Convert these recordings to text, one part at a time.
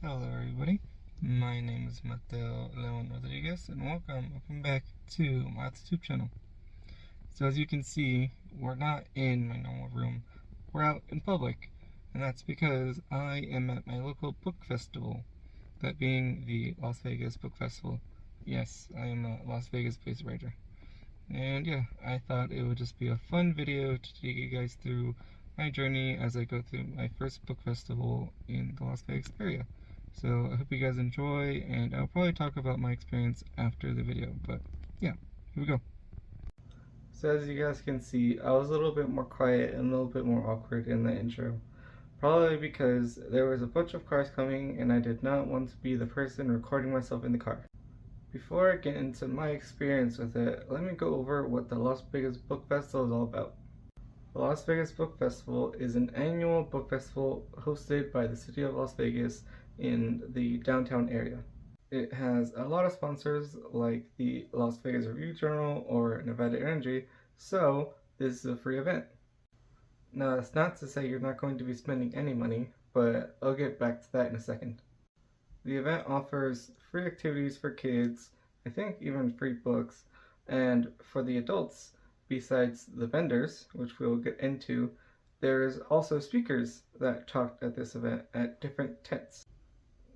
Hello everybody, my name is Mateo Leon Rodriguez and welcome back to my Authortube channel. So as you can see, we're not in my normal room, we're out in public, and that's because I am at my local book festival, that being the Las Vegas Book Festival. Yes, I am a Las Vegas based writer. And yeah, I thought it would just be a fun video to take you guys through my journey as I go through my first book festival in the Las Vegas area. So I hope you guys enjoy, and I'll probably talk about my experience after the video, but yeah, here we go. So as you guys can see, I was a little bit more quiet and a little bit more awkward in the intro. Probably because there was a bunch of cars coming and I did not want to be the person recording myself in the car. Before I get into my experience with it, let me go over what the Las Vegas Book Festival is all about. The Las Vegas Book Festival is an annual book festival hosted by the city of Las Vegas in the downtown area. It has a lot of sponsors like the Las Vegas Review Journal or Nevada Energy, so this is a free event. Now that's not to say you're not going to be spending any money, but I'll get back to that in a second. The event offers free activities for kids, I think even free books, and for the adults, besides the vendors, which we'll get into, there's also speakers that talked at this event at different tents.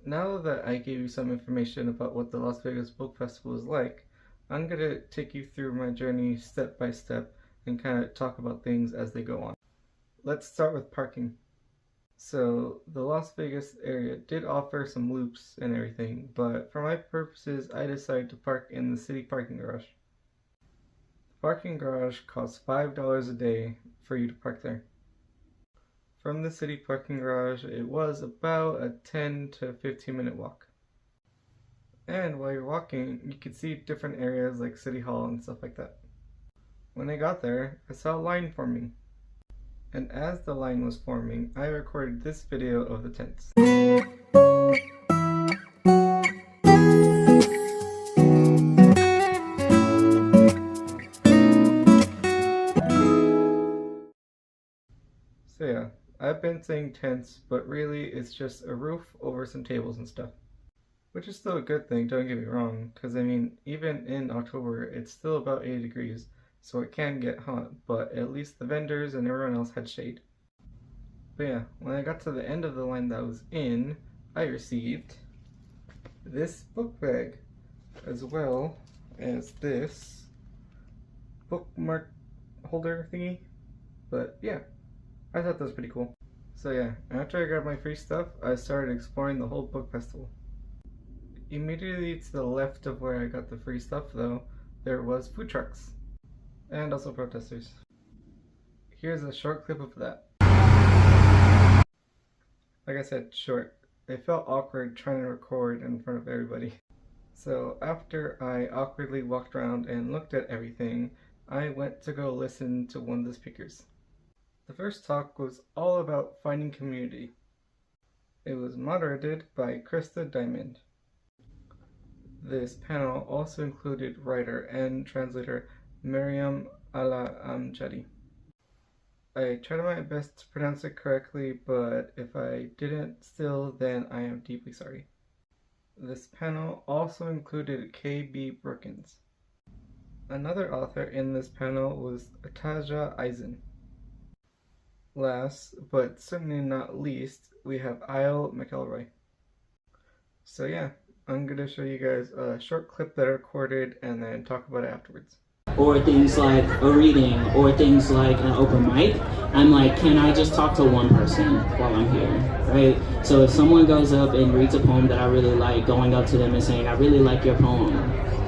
Now that I gave you some information about what the Las Vegas Book Festival is like, I'm going to take you through my journey step by step and kind of talk about things as they go on. Let's start with parking. So the Las Vegas area did offer some loops and everything, but for my purposes I decided to park in the city parking garage. The parking garage costs $5 a day for you to park there. From the city parking garage, it was about a 10 to 15 minute walk. And while you're walking, you could see different areas like City Hall and stuff like that. When I got there, I saw a line forming. And as the line was forming, I recorded this video of the tents. So yeah, I've been saying tents, but really it's just a roof over some tables and stuff. Which is still a good thing, don't get me wrong, because I mean, even in October, it's still about 80 degrees, so it can get hot, but at least the vendors and everyone else had shade. But yeah, when I got to the end of the line that I was in, I received this book bag, as well as this bookmark holder thingy. But yeah, I thought that was pretty cool. So yeah, after I grabbed my free stuff, I started exploring the whole book festival. Immediately to the left of where I got the free stuff though, there was food trucks. And also protesters. Here's a short clip of that. Like I said, short. It felt awkward trying to record in front of everybody. So after I awkwardly walked around and looked at everything, I went to go listen to one of the speakers. The first talk was all about finding community. It was moderated by Krista Diamond. This panel also included writer and translator Miriam Al-Amjadi. I tried my best to pronounce it correctly, but if I didn't still, then I am deeply sorry. This panel also included K.B. Brookins. Another author in this panel was Ataja Eisen. Last, but certainly not least, we have Isle McElroy. So yeah, I'm going to show you guys a short clip that I recorded and then talk about it afterwards. Or things like a reading, or things like an open mic, I'm like, can I just talk to one person while I'm here, right? So if someone goes up and reads a poem that I really like, going up to them and saying, I really like your poem,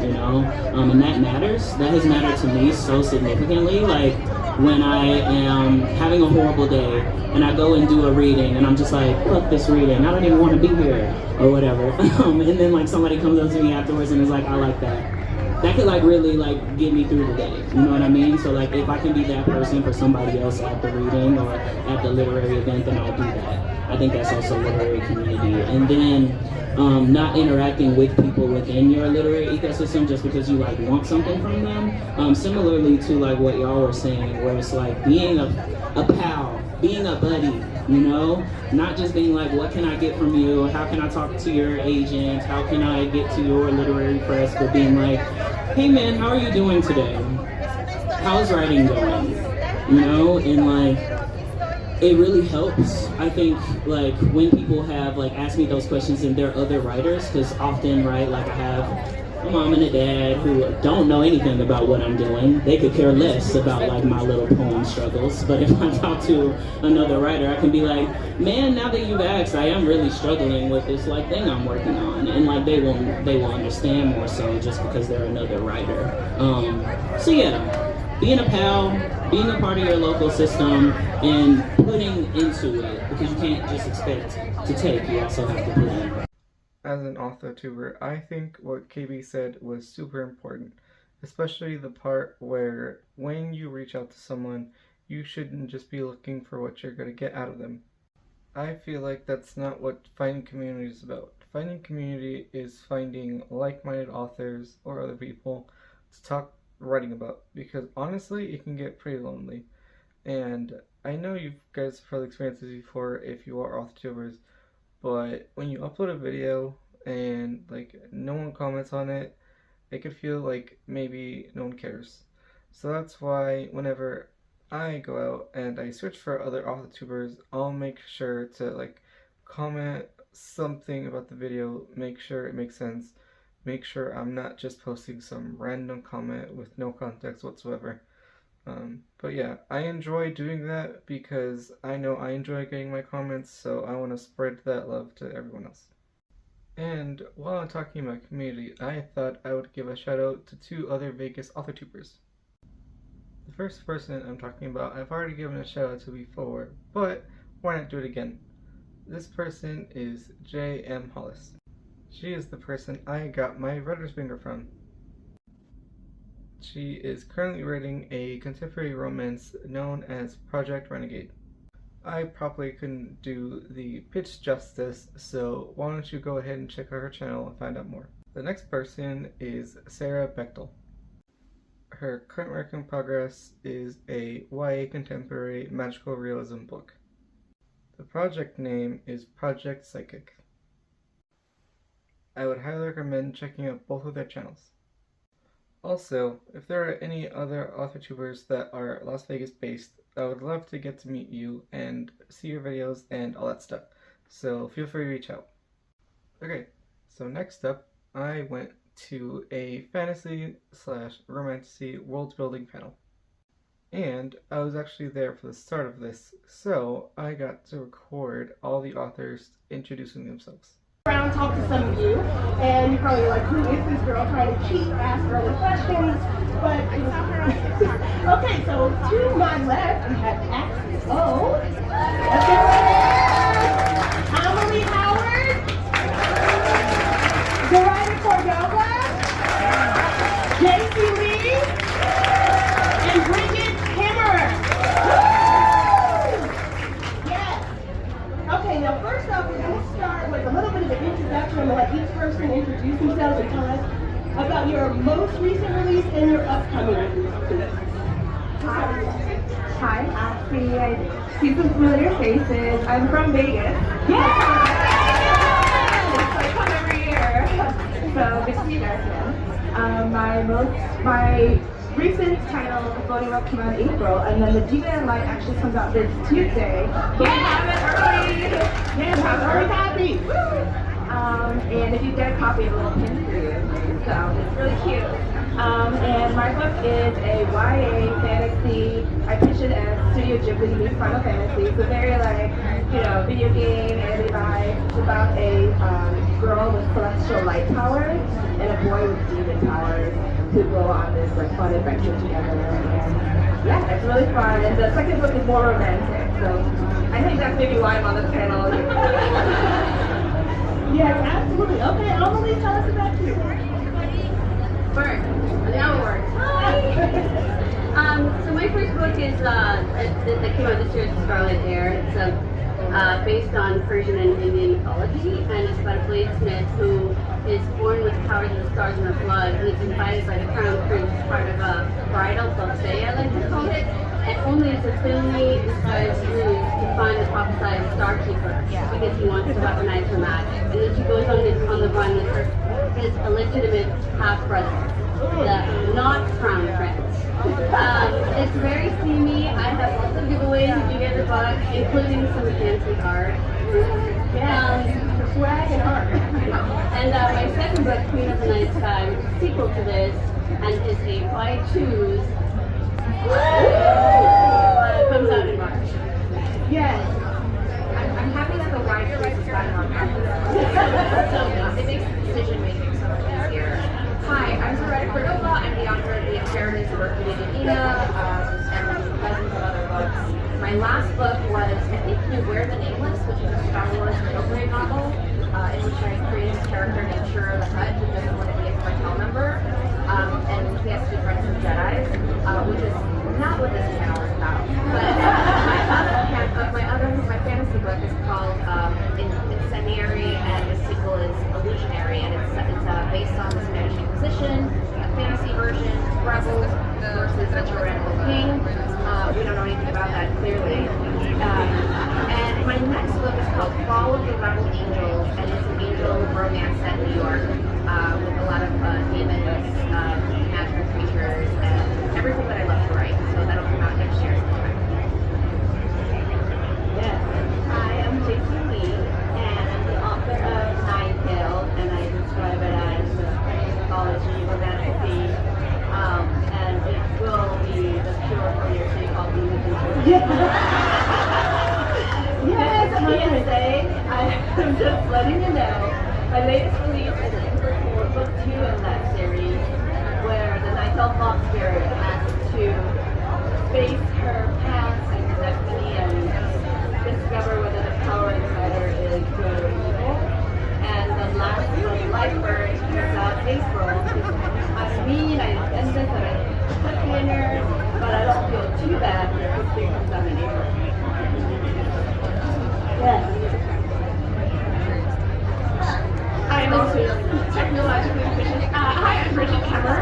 you know? And that matters. That has mattered to me so significantly. Like, when I am having a horrible day and I go and do a reading and I'm just like, fuck this reading, I don't even want to be here, or whatever. And then like somebody comes up to me afterwards and is like, I like that. That could like really like get me through the day, you know what I mean? So like if I can be that person for somebody else at the reading or at the literary event, then I'll do that. I think that's also literary community. And then not interacting with people within your literary ecosystem just because you like want something from them. Similarly to like what y'all were saying, where it's like being a pal, being a buddy, you know? Not just being like, what can I get from you? How can I talk to your agent? How can I get to your literary press? But being like, hey man, how are you doing today? How's writing going? You know, and like, it really helps. I think like when people have like asked me those questions and they're other writers, because often, right, like I have a mom and a dad who don't know anything about what I'm doing. They could care less about like my little poem struggles. But if I talk to another writer, I can be like, man, now that you've asked, I am really struggling with this like thing I'm working on, and like they will understand more so just because they're another writer. So yeah, being a pal, being a part of your local system, and putting into it, because you can't just expect to take, you also have to put in. As an authortuber, I think what KB said was super important, especially the part where when you reach out to someone, you shouldn't just be looking for what you're going to get out of them. I feel like that's not what finding community is about. Finding community is finding like-minded authors or other people to talk writing about, because honestly, it can get pretty lonely. And I know you guys have probably experienced this before if you are authortubers, but when you upload a video and like no one comments on it, it could feel like maybe no one cares. So that's why whenever I go out and I search for other authortubers, I'll make sure to like comment something about the video, make sure it makes sense, make sure I'm not just posting some random comment with no context whatsoever. But yeah, I enjoy doing that because I know I enjoy getting my comments, so I want to spread that love to everyone else. And while I'm talking about community, I thought I would give a shout out to 2 other Vegas authortubers. The first person I'm talking about, I've already given a shout out to before, but why not do it again? This person is J.M. Hollis. She is the person I got my writer's finger from. She is currently writing a contemporary romance known as Project Renegade. I probably couldn't do the pitch justice, so why don't you go ahead and check out her channel and find out more. The next person is Sarah Bechtel. Her current work in progress is a YA contemporary magical realism book. The project name is Project Psychic. I would highly recommend checking out both of their channels. Also, if there are any other authortubers that are Las Vegas based, I would love to get to meet you and see your videos and all that stuff, so feel free to reach out. Okay, so next up, I went to a fantasy/romantasy world building panel. And I was actually there for the start of this, so I got to record all the authors introducing themselves. Around, talk to some of you, and you're probably like, who is this girl trying to cheat, ask her the questions? But okay, so to my left, we have Axis O. Emily Howard, Dorada Cordova, JC Lee, and Bridget Kimmerer. Yes. Okay, now first off, we're going to start with a little bit of an introduction. I'm going to let each person introduce themselves and tell us about your most recent release and your upcoming release. Hi, Ashley. I see some familiar faces. I'm from Vegas. Yeah! I come every year. So good to see you guys again. My recent title, Voting Up, came out in April, and then the Demon Light actually comes out this Tuesday. Yeah, have it early! Yeah, have an early copy! And if you get a copy, of a little pin for you. So it's really cute. And my book is a YA fantasy. I pitch it as Studio Ghibli meets Final Fantasy. It's a very video game anime vibe. It's about a girl with celestial light powers and a boy with demon powers who go on this fun adventure together. And yeah, it's really fun. And the second book is more romantic. So I think that's maybe why I'm on this panel. Yes, absolutely. Okay, Emily, tell us about you. Bird. Now it works. Hi. So my first book is that came out this year is Scarlet Air. It's based on Persian and Indian mythology, and it's about a bladesmith who is born with powers of the stars in her blood, and it's invited by the crown prince as part of a bridal buffet, I like to call it, and only it's a thinly disguised ruse to find the prophesied star keeper because he wants to weaponize her magic. And then she goes on the run with his illegitimate half-brother, the not crown prince. It's very steamy. I have lots of giveaways if you get the book, including some fancy art. Swag and art. And my second book, Queen of the Night Sky, which is a sequel to this, and is a why choose, comes out in March. Yes. I'm happy that the why choose is back on so it makes decision-making so much easier. Hi, I'm Loretta Cordova. I'm the author of The Experiments of Orchidea Divina, and dozens of other books. My last book was, I think, Beware the Nameless, which is a Star Wars Pilgrim novel, in which I created a character named Shura the Hutt who doesn't want to be a cartel member, and he has to befriend some Jedi's, which is not what this panel is about. But my fantasy book is called Incendiary, and the sequel is Illusionary, and it's based on the Spanish Inquisition, a fantasy version, rebels versus a tyrannical king. We don't know anything about that clearly. And my next book is called Fall of the Rebel Angels, and it's an angel romance set in New York with a lot of demons, magical creatures, and everything that I love to write. So that'll come out next year. Yes. I am J.C. Lee, and I'm the author of Nine Tails, and I describe it as mythology, romantasy, and it will be the cure for your so-called demon control. Yes, I'm just letting you know. My latest release is book 2 of that series, where the Night Elf Moth Spirit has to face her past and her destiny and discover whether the power inside her is good or evil. And the last book, Lightbird, comes out in April. I mean, I intend this and I put it in there, but I don't feel too bad because this thing comes out in April. Yes. I'm also technologically efficient. Hi, I'm Bridget Kemmer.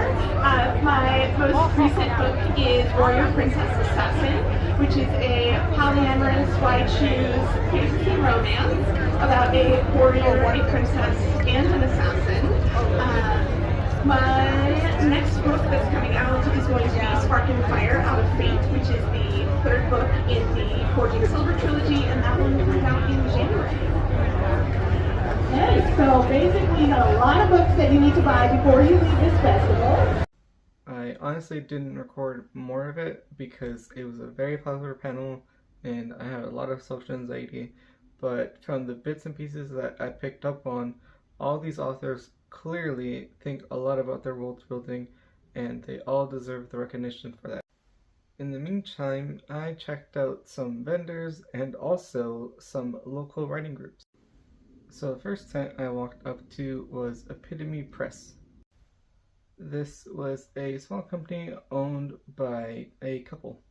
My most recent book is Warrior Princess Assassin, which is a polyamorous why-choose fantasy romance about a warrior, a princess, and an assassin. My next book that's coming out is going to be Spark and Fire Out of Fate, which is the third book in the Forging Silver trilogy, and that one comes out in January. Okay, so basically you got a lot of books that you need to buy before you leave this festival. I honestly didn't record more of it because it was a very popular panel and I had a lot of social anxiety, but from the bits and pieces that I picked up on, all these authors clearly think a lot about their world building and they all deserve the recognition for that. In the meantime, I checked out some vendors and also some local writing groups. So the first tent I walked up to was Epitome Press. This was a small company owned by a couple.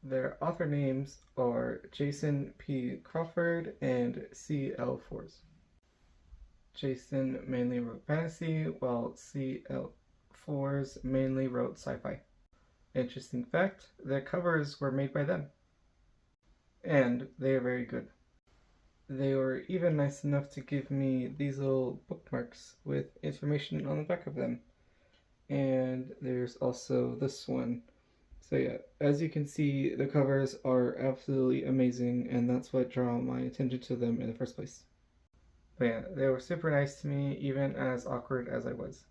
Their author names are Jason P. Crawford and C.L. Fors. Jason mainly wrote fantasy, while C.L. Fors mainly wrote sci-fi. Interesting fact, their covers were made by them. And they are very good. They were even nice enough to give me these little bookmarks with information on the back of them. And there's also this one. So yeah, as you can see, the covers are absolutely amazing, and that's what drew my attention to them in the first place. But yeah, they were super nice to me, even as awkward as I was.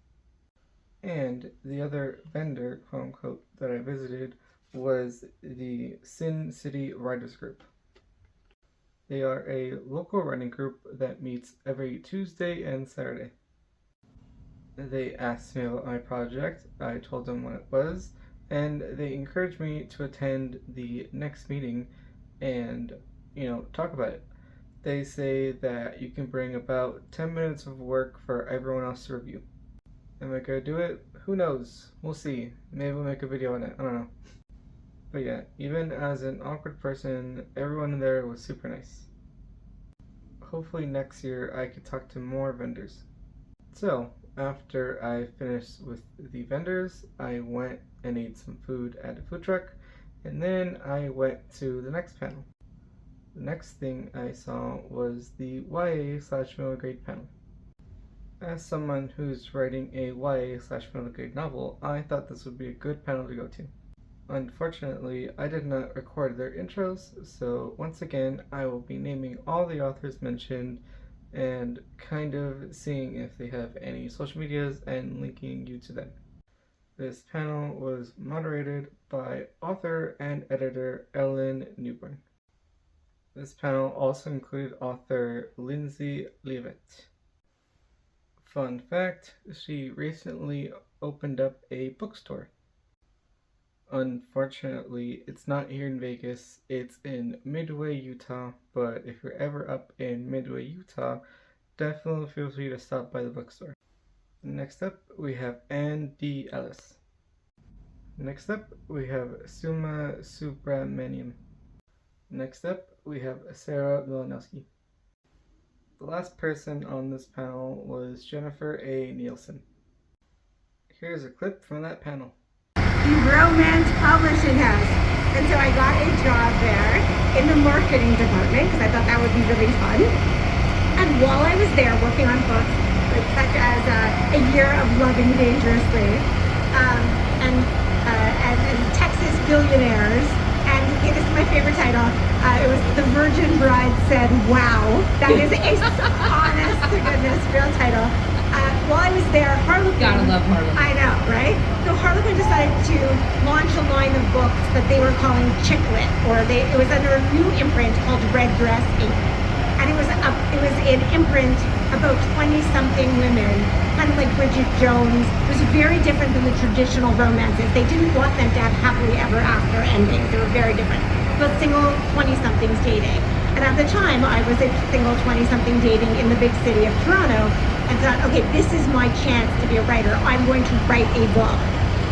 And the other vendor, quote unquote, that I visited was the Sin City Writers Group. They are a local writing group that meets every Tuesday and Saturday. They asked me about my project, I told them what it was, and they encouraged me to attend the next meeting and, talk about it. They say that you can bring about 10 minutes of work for everyone else to review. Am I gonna do it? Who knows? We'll see. Maybe we'll make a video on it. I don't know. But yeah, even as an awkward person, everyone in there was super nice. Hopefully next year I could talk to more vendors. So, after I finished with the vendors, I went and ate some food at a food truck, And then I went to the next panel. The next thing I saw was the YA/middle grade panel. As someone who's writing a YA/middle grade novel, I thought this would be a good panel to go to. Unfortunately, I did not record their intros, so once again, I will be naming all the authors mentioned and kind of seeing if they have any social medias and linking you to them. This panel was moderated by author and editor Ellen Newburn. This panel also included author Lindsay Leavitt. Fun fact, she recently opened up a bookstore. Unfortunately, it's not here in Vegas, it's in Midway, Utah, but if you're ever up in Midway, Utah, definitely feel free to stop by the bookstore. Next up, we have Ann D. Ellis. Next up, we have Suma Subramaniam. Next up, we have Sarah Milanowski. The last person on this panel was Jennifer A. Nielsen. Here's a clip from that panel. The Romance Publishing House. And so I got a job there in the marketing department because I thought that would be really fun. And while I was there working on books such as A Year of Loving Dangerously and Texas Billionaires, and this is my favorite title, it was The Virgin Bride Said Wow. That is a honest to goodness real title. While I was there, Harlequin... Gotta love Harlequin. I know, right? So Harlequin decided to launch a line of books that they were calling chick lit, it was under a new imprint called Red Dress Inc. And it was an imprint about 20-something women, kind of like Bridget Jones. It was very different than the traditional romances. They didn't want them to have happily ever after endings. They were very different. But single 20-somethings dating. And at the time, I was a single 20-something dating in the big city of Toronto, and thought, okay, this is my chance to be a writer. I'm going to write a book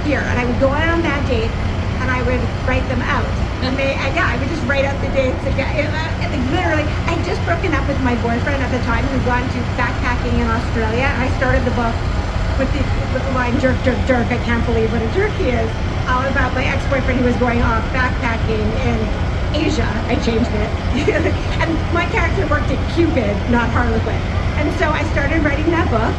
here. And I would go out on that date, and I would write them out. And I would just write out the dates. Literally, I had just broken up with my boyfriend at the time. We'd gone to backpacking in Australia, and I started the book with the line, jerk, jerk, jerk, I can't believe what a jerk he is, all about my ex-boyfriend who was going off backpacking in Asia. I changed it. And my character worked at Cupid, not Harlequin. And so I started writing that book.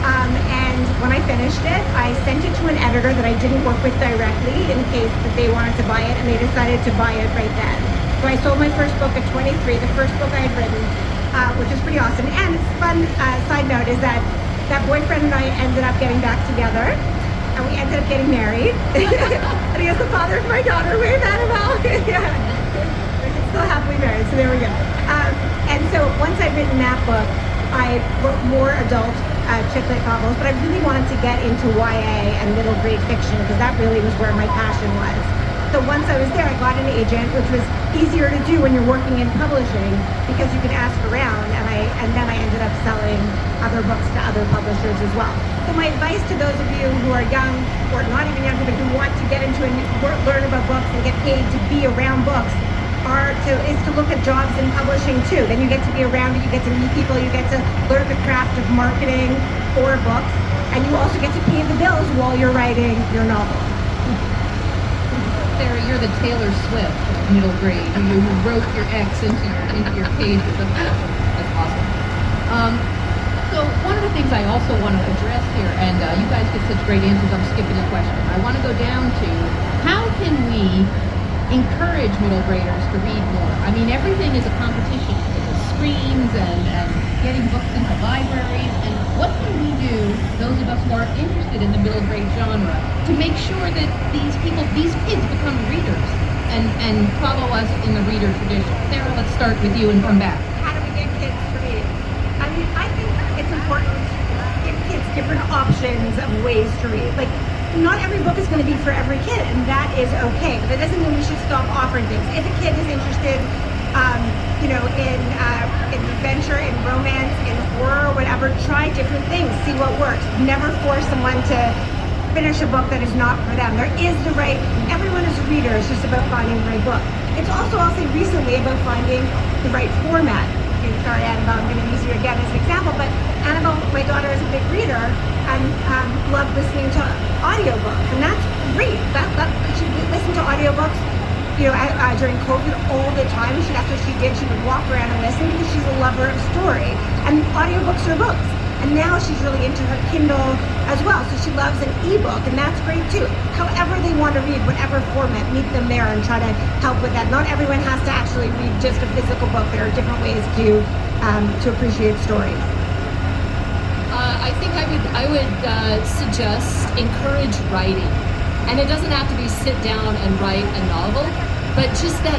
And when I finished it, I sent it to an editor that I didn't work with directly in case that they wanted to buy it, and they decided to buy it right then. So I sold my first book at 23, the first book I had written, which is pretty awesome. And it's fun, side note is that boyfriend and I ended up getting back together, and we ended up getting married. And he is the father of my daughter, wave Annabelle. Yeah. We're still happily married, so there we go. And so once I'd written that book, I wrote more adult chick lit novels, but I really wanted to get into YA and middle grade fiction because that really was where my passion was. So once I was there, I got an agent, which was easier to do when you're working in publishing because you can ask around, and then I ended up selling other books to other publishers as well. So my advice to those of you who are young, or not even young, but who want to get into learn about books and get paid to be around books, is to look at jobs in publishing too. Then you get to be around it, you get to meet people, you get to learn the craft of marketing for books, and you also get to pay the bills while you're writing your novel. Sarah, you're the Taylor Swift of middle grade. You wrote your ex into your pages. That's awesome. So one of the things I also want to address here, and you guys get such great answers, I'm skipping a question. I want to go down to how can we encourage middle graders to read more? I mean, everything is a competition with the screens and getting books into libraries. And what can we do, those of us who are interested in the middle grade genre, to make sure that these kids become readers and follow us in the reader tradition? Sarah, let's start with you and come back. How do we get kids to read? I mean, I think it's important to give kids different options of ways to read. Like, not every book is going to be for every kid, and that is okay. But that doesn't mean we should stop offering things. If a kid is interested, in adventure, in romance, in horror, whatever, try different things. See what works. Never force someone to finish a book that is not for them. There is the right. Everyone is a reader. It's just about finding the right book. It's also, I'll say, recently about finding the right format. Sorry, Annabelle, I'm going to use you again as an example, but Annabelle, my daughter, is a big reader and loved listening to audiobooks, and that's great. She listened to audiobooks during COVID all the time. That's what she did. She would walk around and listen because she's a lover of story. And audiobooks are books. And now she's really into her Kindle as well. So she loves an ebook, and that's great too. However they want to read, whatever format, meet them there and try to help with that. Not everyone has to actually read just a physical book. There are different ways to appreciate stories. I think I would suggest encourage writing. And it doesn't have to be sit down and write a novel, but just that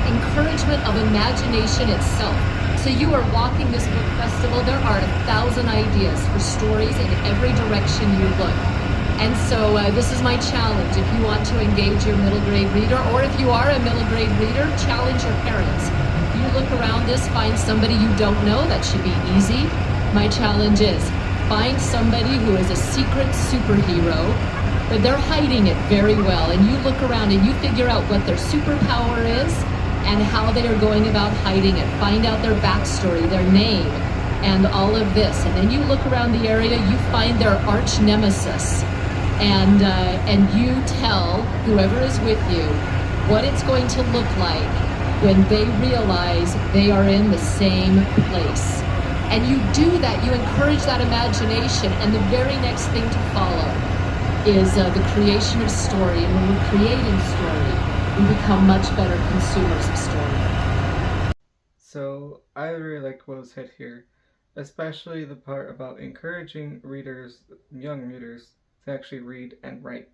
encouragement of imagination itself. So you are walking this book festival, there are 1,000 ideas for stories in every direction you look. And so this is my challenge. If you want to engage your middle grade reader, or if you are a middle grade reader, challenge your parents. If you look around this, find somebody you don't know, that should be easy. My challenge is, find somebody who is a secret superhero, but they're hiding it very well. And you look around and you figure out what their superpower is and how they are going about hiding it. Find out their backstory, their name, and all of this. And then you look around the area, you find their arch nemesis. And you tell whoever is with you what it's going to look like when they realize they are in the same place. And you do that, you encourage that imagination, and the very next thing to follow is the creation of story. And when we're creating story, we become much better consumers of story. So I really like what was said here, especially the part about encouraging readers, young readers, to actually read and write,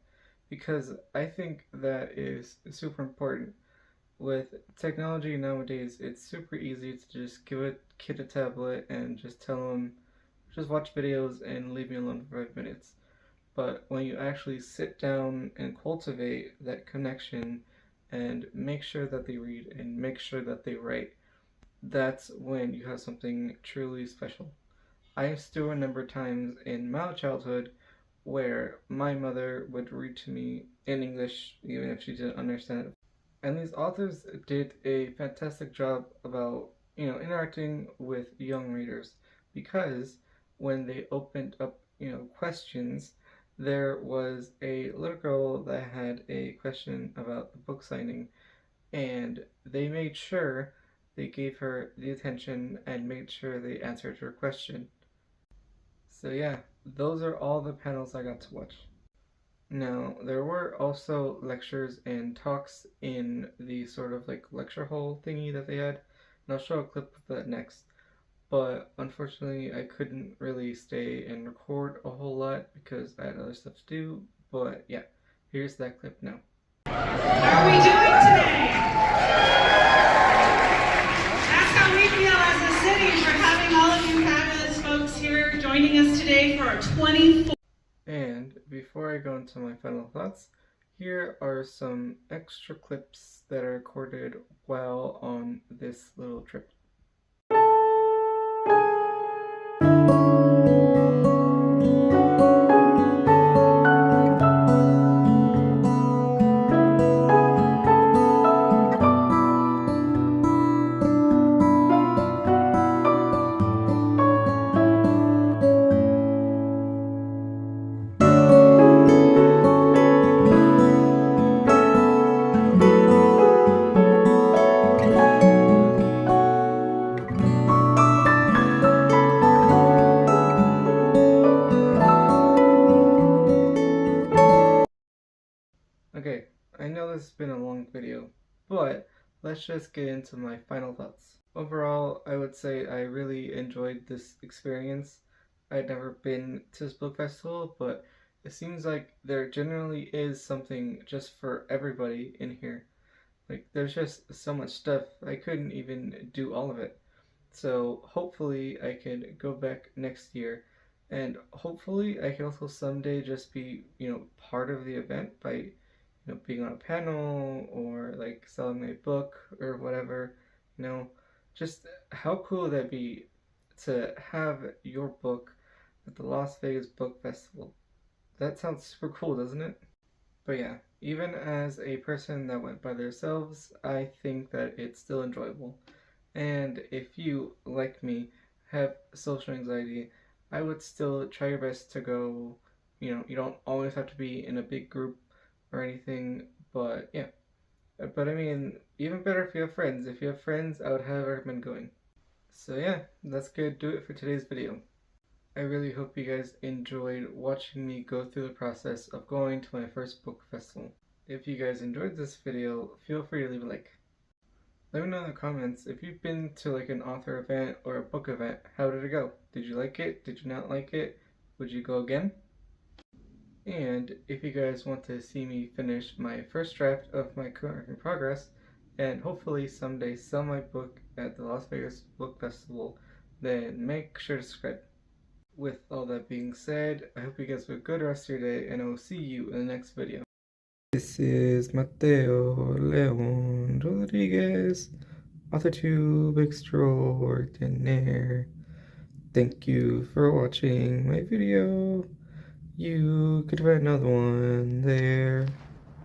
because I think that is super important. With technology nowadays, it's super easy to just give a kid a tablet and just tell them, just watch videos and leave me alone for 5 minutes. But when you actually sit down and cultivate that connection and make sure that they read and make sure that they write, that's when you have something truly special. I still remember times in my childhood where my mother would read to me in English even if she didn't understand it. And these authors did a fantastic job about, interacting with young readers, because when they opened up, questions, there was a little girl that had a question about the book signing, and they made sure they gave her the attention and made sure they answered her question. So yeah, those are all the panels I got to watch. Now, there were also lectures and talks in the sort of like lecture hall thingy that they had, and I'll show a clip of that next. But unfortunately, I couldn't really stay and record a whole lot because I had other stuff to do. But yeah, here's that clip now. How are we doing today? That's how we feel as a city for having all of you fabulous folks here joining us today for our 24th. And before I go into my final thoughts, here are some extra clips that are recorded while on this little trip. Okay, I know this has been a long video, but let's just get into my final thoughts. Overall, I would say I really enjoyed this experience. I'd never been to this book festival, but it seems like there generally is something just for everybody in here. Like, there's just so much stuff, I couldn't even do all of it. So hopefully I can go back next year, and hopefully I can also someday just be, part of the event by being on a panel or like selling my book or whatever, just how cool would that be to have your book at the Las Vegas Book Festival? That sounds super cool, doesn't it? But yeah, even as a person that went by themselves, I think that it's still enjoyable. And if you, like me, have social anxiety, I would still try your best to go. You don't always have to be in a big group or anything, but yeah, But I mean, even better if you have friends. If you have friends, I would highly recommend going. So yeah, that's gonna do it for today's video. I really hope you guys enjoyed watching me go through the process of going to my first book festival. If you guys enjoyed this video, feel free to leave a like. Let me know in the comments if you've been to like an author event or a book event. How did it go? Did you like it? Did you not like it? Would you go again? And if you guys want to see me finish my first draft of my current work in progress and hopefully someday sell my book at the Las Vegas Book Festival, then make sure to subscribe. With all that being said, I hope you guys have a good rest of your day, and I will see you in the next video. This is Mateo Leon Rodriguez, Authortube extraordinaire. Thank you for watching my video. You could find another one there.